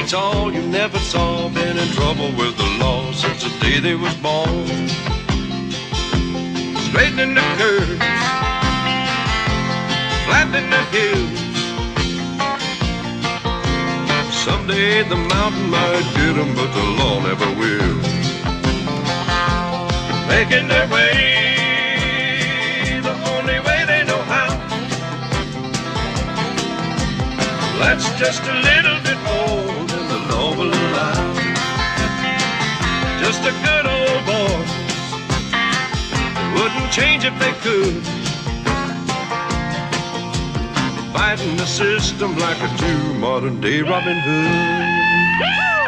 beats all you never saw. Been in trouble with the law since the day they was born. Straightening the curves, flattening the hills. Someday the mountain might get them, but the law never will. Making their way the only way they know how. That's just a little bit more than the law will allow. Just a good old boy, they wouldn't change if they could. Fighting the system like a true modern day Robin Hood.